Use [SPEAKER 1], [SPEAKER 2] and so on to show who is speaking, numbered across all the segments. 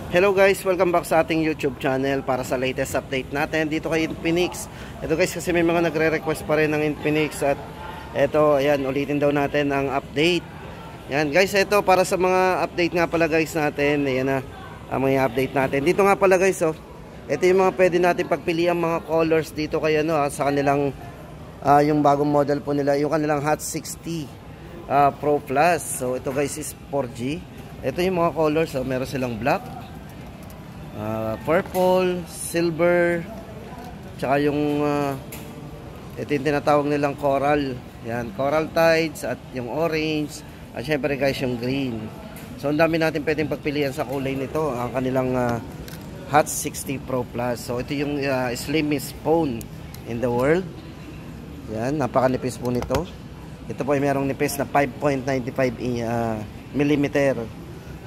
[SPEAKER 1] Hello guys, welcome back sa ating YouTube channel para sa latest update natin dito kay Infinix. Ito guys, kasi may mga nagre-request pa rin ng Infinix at ito, ayan, ulitin daw natin ang update. Yan guys, ito para sa mga update nga pala guys natin. Ayan na, ang mga update natin. Dito nga pala guys, oh. Ito yung mga pwede natin pagpilian mga colors dito kay ano, sa kanilang yung bagong model po nila, yung kanilang Hot 60 Pro Plus. So ito guys is 4G. Ito yung mga colors, oh. Meron silang black, purple, silver, tsaka yung ito yung tinatawag nilang coral. Yan, coral tides at yung orange at syempre guys yung green. So ang dami natin pwedeng pagpilian sa kulay nito, ang kanilang Hot 60 Pro Plus. So ito yung slimmest phone in the world. Yan, napakanipis po nito. Ito po ay merong nipis na 5.95 mm.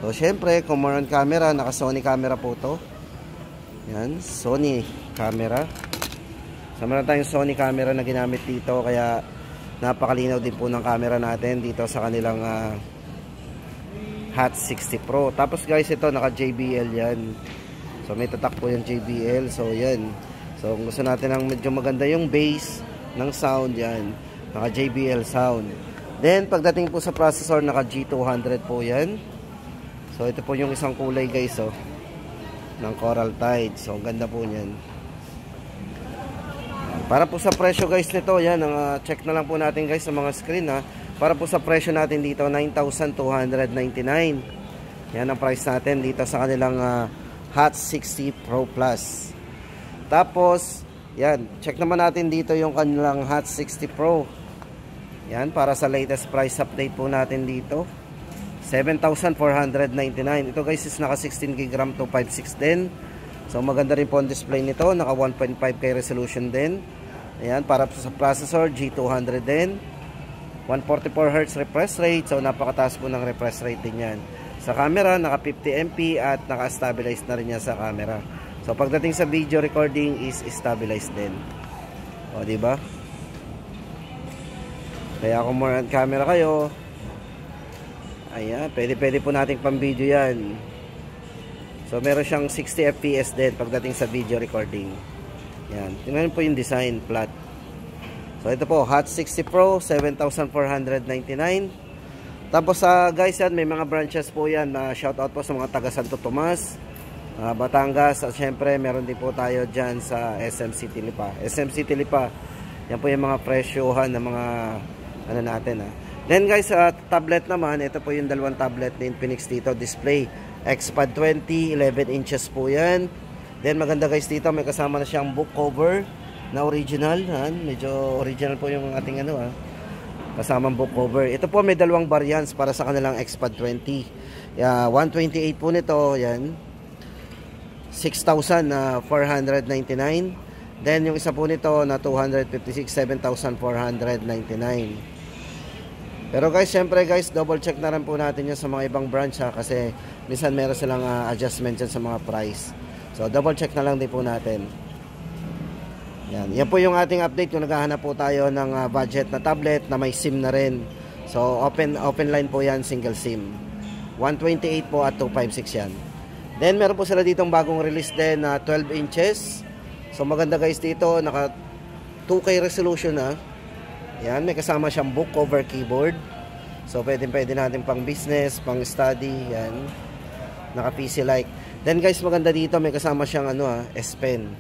[SPEAKER 1] So, syempre, kung more on camera, naka Sony camera po to. Yan, Sony camera. So, meron tayong Sony camera na ginamit dito, kaya napakalinaw din po ng camera natin dito sa kanilang Hot 60 Pro. Tapos guys, ito naka JBL yan. So, may tatak po yung JBL. So, yan. So, kung gusto natin ng medyo maganda yung bass ng sound, yan. Naka JBL sound. Then, pagdating po sa processor, naka G200 po yan. So, ito po yung isang kulay guys, oh, ng coral tide. So, ang ganda po niyan. Para po sa presyo guys nito, yan, check na lang po natin guys sa mga screen ha. Para po sa presyo natin dito, 9,299. Yan ang price natin dito sa kanilang Hot 60 Pro Plus. Tapos, yan, check naman natin dito yung kanilang Hot 60 Pro. Yan, para sa latest price update po natin dito. 7,499. Ito guys is naka 16GB RAM 256 din. So maganda rin po ang display nito. Naka 1.5K resolution din. Ayan, para sa processor G200 din. 144Hz refresh rate. So napakataas po ng refresh rate din yan. Sa camera naka 50MP at naka stabilized na rin yan sa camera. So pagdating sa video recording is stabilized din. O diba? Kaya kung more on camera kayo, ayan, pwede po nating pang-video yan. So, meron siyang 60 FPS din pagdating sa video recording. Yan. Tingnan po yung design, flat. So, ito po, Hot 60 Pro, 7,499. Tapos, guys, yan, may mga branches po yan. Shoutout po sa mga taga Santo Tomas, Batangas. At syempre, meron din po tayo dyan sa SM City Lipa. SM City Lipa, yan po yung mga presyohan ng mga, ano natin, Then guys, tablet naman, ito po yung dalawang tablet ni Infinix dito, display XPad 20, 11 inches po yan. Then maganda guys dito, may kasama na siyang book cover na original, medyo original po yung ating kasamang book cover. Ito po may dalawang variants para sa kanilang XPad 20. 128 po nito, yan, 6,499. Then yung isa po nito na 256, 7,499. Pero guys, syempre guys, double check na rin po natin yan sa mga ibang branch kasi minsan meron silang adjustment dyan sa mga price. So double check na lang din po natin. Yan po yung ating update kung naghahanap po tayo ng budget na tablet na may SIM na rin. So open line po yan, single SIM. 128 po at 256 yan. Then meron po sila ditong bagong release din na 12 inches. So maganda guys dito, naka 2K resolution Yan, may kasama siyang book cover keyboard. So pwede natin pang business, pang study, yan. Naka PC like. Then guys, maganda dito, may kasama siyang S Pen.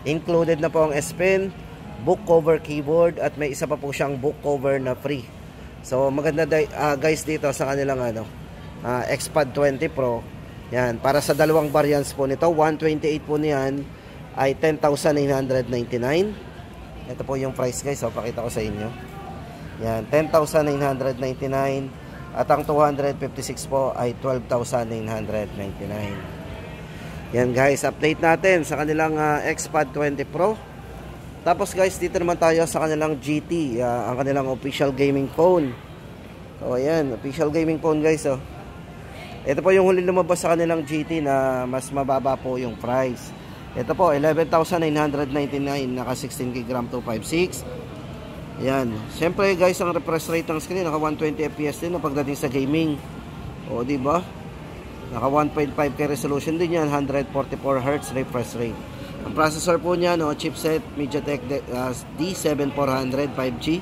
[SPEAKER 1] Included na po ang S Pen, book cover keyboard at may isa pa po siyang book cover na free. So maganda guys dito sa kanilang XPad 20 Pro. Yan, para sa dalawang variants po nito, 128 po niyan ay 10,999. Ito po yung price guys, pakita ko sa inyo. Yan, 10,999 at ang 256 po ay 12,999. Yan guys, update natin sa kanilang XPad 20 Pro. Tapos guys, dito naman tayo sa kanilang GT, ang kanilang official gaming phone. So ayan, official gaming phone guys. Ito po yung huli lumabas sa kanilang GT na mas mababa po yung price. Ito po, 11,999, naka 16GB RAM 256. Ayan. Siyempre guys, ang refresh rate ng screen, naka 120 FPS din pagdating sa gaming. O, diba? Naka 1.5K resolution din yan, 144Hz refresh rate. Ang processor po niya, no, chipset MediaTek D7400 5G.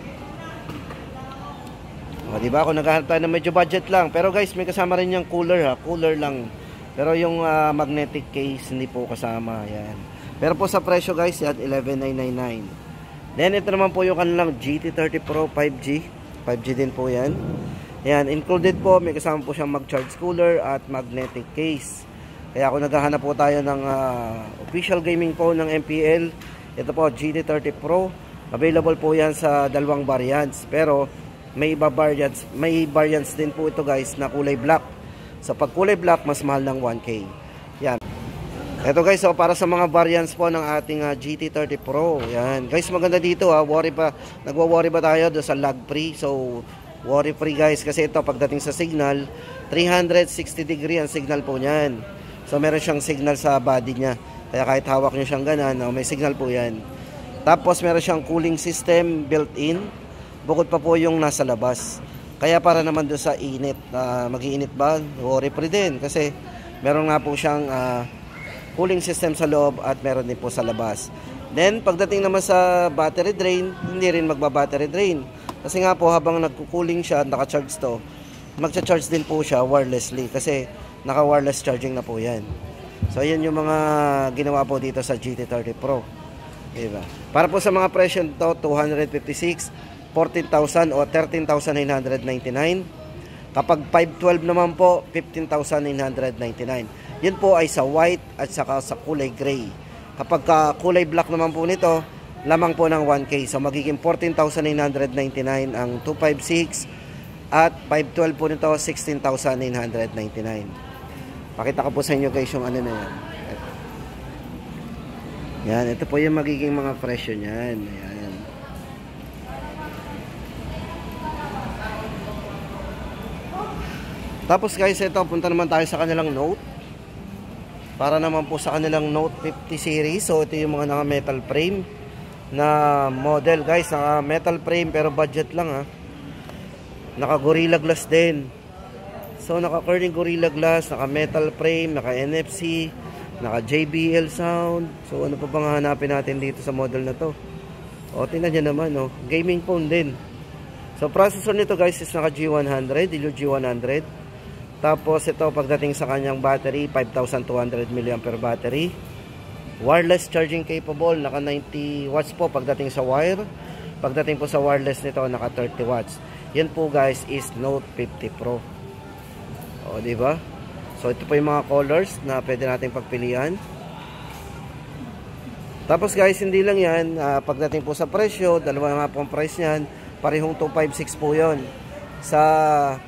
[SPEAKER 1] O, diba? Kung naghahanap tayo ng medyo budget lang. Pero guys, may kasama rin yung cooler ha. Cooler lang. Pero yung magnetic case, hindi po kasama. Yan. Pero po sa presyo guys, yan, 11,999. Then, ito naman po yung kanilang GT30 Pro 5G. 5G din po yan. Yan, included po, may kasama po siyang mag-charge cooler at magnetic case. Kaya kung naghahanap po tayo ng official gaming phone ng MPL, ito po, GT30 Pro. Available po yan sa dalawang variants. Pero, may variants din po ito guys na kulay black. So pag kulay black, mas mahal ng 1K. Yan. Ito guys, so para sa mga variants po ng ating GT30 Pro. Yan. Guys, maganda dito ha. Nagwo-worry ba tayo do sa lag free? So worry free guys kasi ito pagdating sa signal, 360 degree ang signal po niyan. So meron siyang signal sa body niya. Kaya kahit hawak niyo siyang ganan, may signal po yan. Tapos meron siyang cooling system built-in. Bukod pa po yung nasa labas. Kaya para naman doon sa init, mag-iinit ba? Worry free din kasi meron nga po siyang cooling system sa loob at meron din po sa labas. Then pagdating naman sa battery drain, hindi rin magba-battery drain. Kasi nga po habang nagko-cooling siya, naka-charge to, magcha-charge din po siya wirelessly kasi naka-wireless charging na po yan. So yan yung mga ginawa po dito sa GT30 Pro. Diba? Para po sa mga presyo nito, 256, 14,000 o 13,999. Kapag 512 naman po, 15,999. Yun po ay sa white at saka sa kulay gray. Kapag kulay black naman po nito, lamang po ng 1K. So magiging 14,999 ang 256 at 512 po nito, 16,999. Pakita ko po sa inyo guys yung ano na yan. Yan, ito po yung magiging mga presyo niyan. Ayan. Tapos guys, ito, punta naman tayo sa kanilang Note. Para naman po sa kanilang Note 50 series. So, ito yung mga naka-metal frame na model. Guys, naka-metal frame pero budget lang ha. Naka-Gorilla Glass din. So, naka-Corning Gorilla Glass, naka-metal frame, naka-NFC, naka-JBL sound. So, ano pa bang hanapin natin dito sa model na to? O, tingnan nyo naman, oh. Gaming phone din. So, processor nito guys is naka-G100, Helio G100. Tapos ito pagdating sa kanyang battery, 5,200 mAh battery. Wireless charging capable, naka 90 watts po pagdating sa wire. Pagdating po sa wireless nito, naka 30 watts. Yan po guys is Note 50 Pro. O, di ba? So ito po yung mga colors na pwede nating pagpilian. Tapos guys, hindi lang yan, pagdating po sa presyo, dalawa nga po ang price niyan, parehong 256 po yon. Sa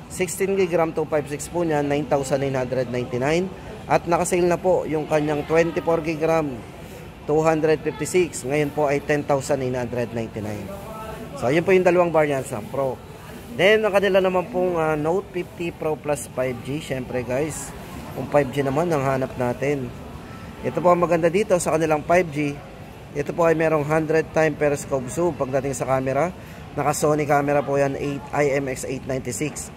[SPEAKER 1] 16GB RAM 256 po niya, 9,999. At nakasale na po yung kanyang 24GB RAM 256. Ngayon po ay 10,999. So, yun po yung dalawang variants ng Pro. Then, ang kanila naman pong Note 50 Pro Plus 5G. Syempre guys, kung 5G naman ang hanap natin. Ito po ang maganda dito sa kanilang 5G. Ito po ay merong 100 time periscope zoom pagdating sa camera. Naka Sony camera po yan, IMX896.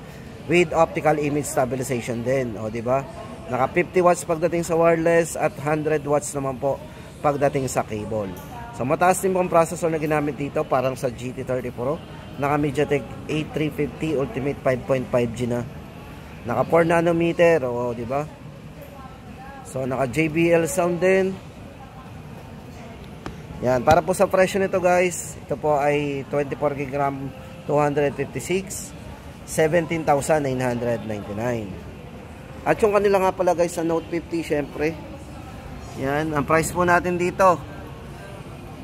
[SPEAKER 1] With optical image stabilization din, o di ba? Naka 50 watts pagdating sa wireless at 100 watts naman po pagdating sa cable. So mataas din po ang processor na ginamit dito, parang sa GT30 Pro. Naka MediaTek A350 Ultimate 5.5G na. Naka 4 nanometer, o di ba? So naka JBL sound din. Yan, para po sa presyo nito guys, ito po ay 24GB RAM 256. 17,999. At yung kanila nga pala guys sa Note 50, syempre. Yan, ang price po natin dito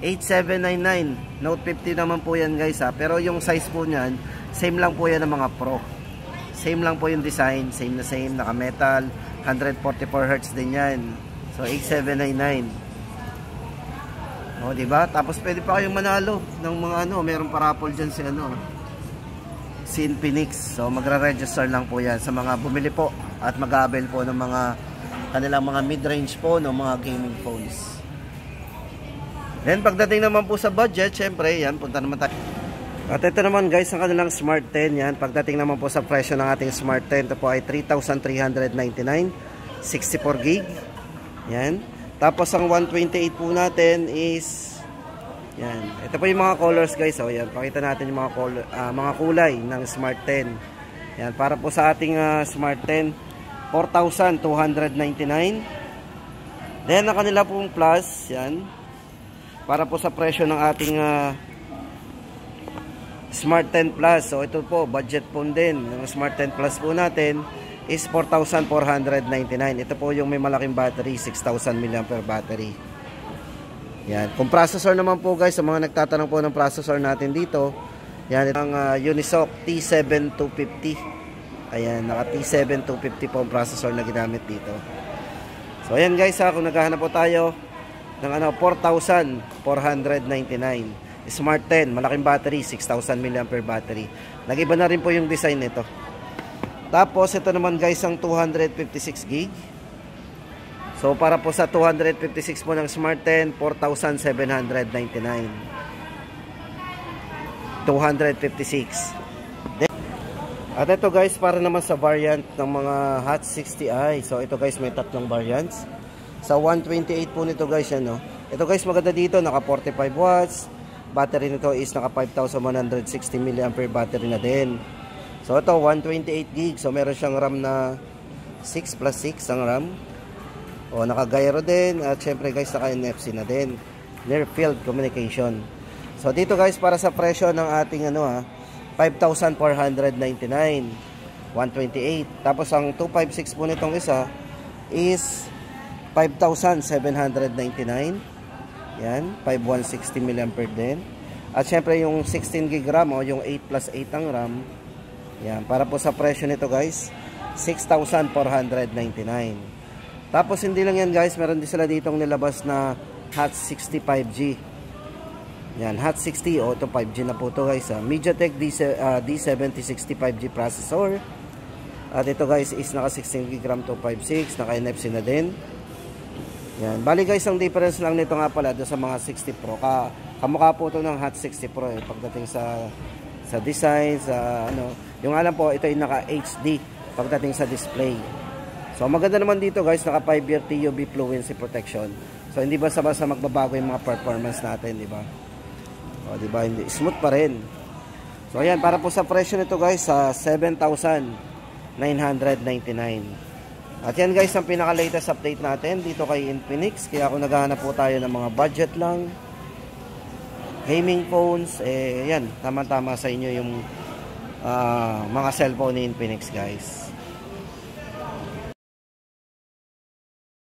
[SPEAKER 1] 8,799. Note 50 naman po yan guys ha. Pero yung size po niyan, same lang po yan ng mga Pro. Same lang po yung design, same na same, naka metal, 144Hz din yan. So 8,799. O di ba? Tapos pwede pa kayong manalo ng mga meron pa raffle diyan si Infinix. So magre-register lang po yan sa mga bumili po at mag-avail po ng mga kanilang mga mid-range po ng mga gaming phones. Then pagdating naman po sa budget, syempre yan, punta naman tayo. At ito naman guys, ang kanilang Smart 10 yan. Pagdating naman po sa presyo ng ating Smart 10, ito po ay 3,399, 64 gig. Yan. Tapos ang 128 po natin is yan. Ito po yung mga colors guys. O yan, pakita natin yung mga kulay ng Smart 10. Yan, para po sa ating Smart 10, 4,299. Then ang kanila pong Plus, yan. Para po sa presyo ng ating Smart 10 Plus. So ito po, budget phone din. Yung Smart 10 Plus po natin is 4,499. Ito po yung may malaking battery, 6,000 mAh battery. Yan. Kung processor naman po guys, sa mga nagtatanong po ng processor natin dito, yan, itong Unisoc T7250. Ayan, naka T7250 po ang processor na ginamit dito. So ayan guys, kung naghahanap po tayo ng 4,499. Smart 10, malaking battery, 6,000 mAh battery. Nag-iba na rin po yung design nito. Tapos ito naman guys ang 256 gig. So para po sa 256 po ng Smart 10, 4,799. 256. At ito guys, para naman sa variant ng mga Hot 60i. So ito guys, may tatlong variants. Sa 128 po nito guys, ano. Ito guys, maganda dito, naka 45 watts. Battery nito is naka 5,160 mAh battery na din. So ito 128 gig. So meron siyang RAM na 6 plus 6 ang RAM. O naka gyro din. At syempre guys, naka NFC na din. Near field communication. So dito guys, para sa presyo ng ating 5,499, 128. Tapos ang 256 po nitong isa is 5,799. Yan, 5,160 mAh din. At syempre yung 16 gig RAM o yung 8 plus 8 ang RAM. Yan, para po sa presyo nito guys, 6,499. Tapos hindi lang yan guys, meron din sila ditong nilabas na Hot 60 5G. Yan, Hot 60 o ito 5G na po ito guys. MediaTek D7060 5G processor. At ito guys is naka 16 gig RAM 256, naka NFC na din. Yan. Bali guys, ang difference lang nito nga pala doon sa mga 60 Pro. Kamukha po ito ng Hot 60 Pro pagdating sa design, sa yung alam po, ito ay naka HD pagdating sa display. So maganda naman dito guys, naka 5-year TUV fluency protection. So hindi basta-basta magbabago yung mga performance natin, di ba? O di ba, hindi smooth pa rin. So ayan, para po sa presyo nito guys, sa 7,999. At yan guys, ang pinaka-latest update natin dito kay Infinix. Kaya kung naghahanap po tayo ng mga budget lang, gaming phones, yan, tama-tama sa inyo yung mga cellphone ni Infinix guys.